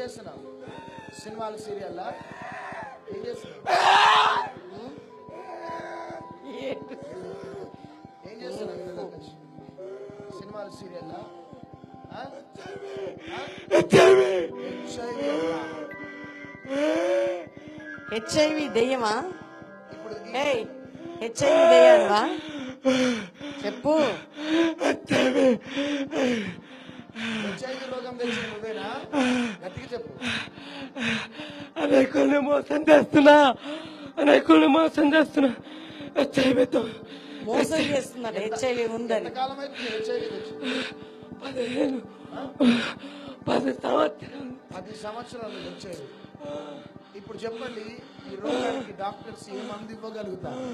చేస్తున్నావు? సినిమాలు సీరియల్లా ఏం చేస్తున్నావు? ఏం చేస్తున్నావు? సినిమాలు సీరియల్లా? హెచ్ఐవి దెయ్యమా? ఇప్పుడు హెచ్ఐవి దెయ్యానువా? చెప్పు. హెచ్ఐవి రోగం తెలిసి నువ్వేనా? గట్టిగా చెప్పు. అనేకుల్ని మోసం చేస్తున్నా హెచ్ఐవితో మోసం చేస్తున్నాడు. హెచ్ఐవి ఉందని కాలం అయితే హెచ్ఐవి 10 సంవత్సరాలు హెచ్ఐవి. ఇప్పుడు చెప్పండి, ఈ రోగానికి డాక్టర్స్ ఏ మందు ఇవ్వగలుగుతారు?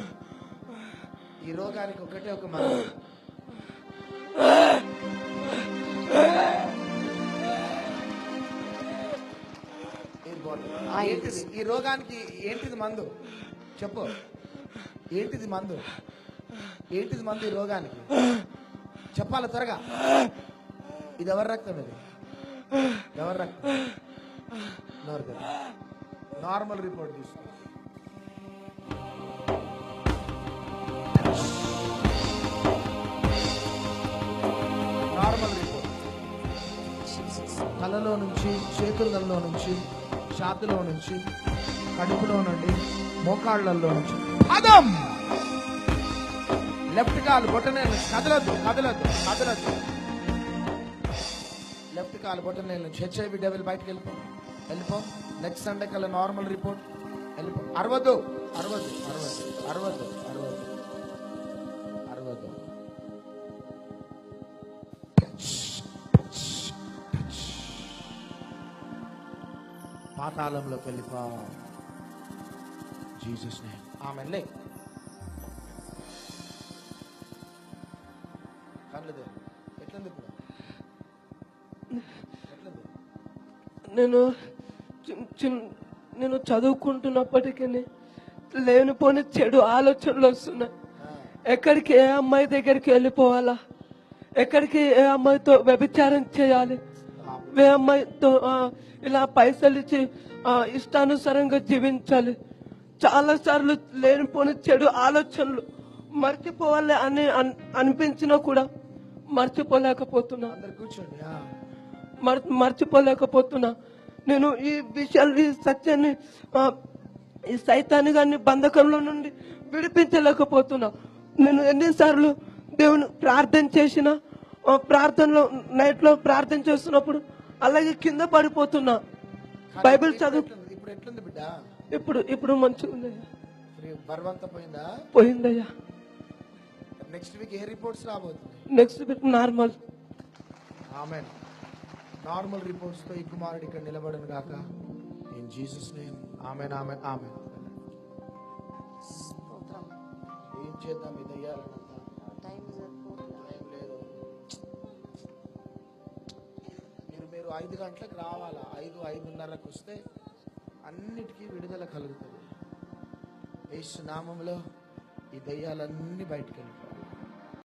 ఈ రోగానికి ఒకటే ఒక మందు. ఈ రోగానికి ఏంటిది మందు? చెప్పు, ఏంటిది మందు? ఏంటిది మందు ఈ రోగానికి? చెప్పాలి త్వరగా. ఇది ఎవరి రక్తం? ఇది ఎవరి రక్తం? నార్మల్ రిపోర్ట్ తీసుకో. Normal report. తలలో నుంచి, చేతులలో నుంచి, ఛాతిలో నుంచి, కడుపులో నుండి, మోకాళ్ళల్లో నుంచి, పదం లెఫ్ట్ కాలు బొట్టనేల నుంచి కదలద్దు. లెఫ్ట్ కాలు బొట్టనేల నుంచి హెచ్ఐవి డెవిల్ బయటకు వెళ్ళిపో. నెక్స్ట్ సండే కల్లా నార్మల్ రిపోర్ట్. వెళ్ళిపో. అరవద్దు. పాతాళంలోకి వెళ్ళిపో. Jesus name. ఆమెన్. లే కళ్ళదే. ఎట్లుంది ఇప్పుడు? నేను చదువుకుంటున్నప్పటికీ లేనిపోని చెడు ఆలోచనలు వస్తున్నాయి. ఎక్కడికి, ఏ అమ్మాయి దగ్గరికి వెళ్ళిపోవాలా, ఎక్కడికి ఏ అమ్మాయితో వ్యభిచారం చేయాలి, ఏ అమ్మాయితో ఇలా పైసలు ఇచ్చి ఇష్టానుసారంగా జీవించాలి. చాలా సార్లు లేనిపోని చెడు ఆలోచనలు మర్చిపోవాలి అని అనిపించినా కూడా మర్చిపోలేకపోతున్నా. నేను ఈ విషయాలు, ఈ సత్యాన్ని, ఈ సైతాన్ని గాని బంధకంలో నుండి విడిపించలేకపోతున్నా. నేను ఎన్నిసార్లు దేవుని ప్రార్థన చేసిన, ప్రార్థనలో నైట్ లో ప్రార్థన చేస్తున్నప్పుడు అలాగే కింద పడిపోతున్నా. బైబిల్ చదువు. ఇప్పుడు ఎట్లుంది బిడ్డ? ఇప్పుడు మంచిగా ఉందయ్యా. బరువంతా పోయిందయ్యా. నెక్స్ట్ వీక్ ఏ రిపోర్ట్స్ రాబోతుంది? Next week normal. ఆమేన్. నార్మల్ రిపోర్ట్స్ తో ఈ కుమారుడు ఇక్కడ నిలబడను గాక. In Jesus name. ఆమేన్. ఏం చేద్దాం? ఇది అయ్యాలన్నంత టైం లేదు. మీరు 5 గంటలకు రావాలా. 5:30కు వస్తే అన్నిటికీ విడుదల కలుగుతుంది. యేసు నామములో ఈ దయ్యాలన్నీ బయటికి వెళ్ళిపోవాలి.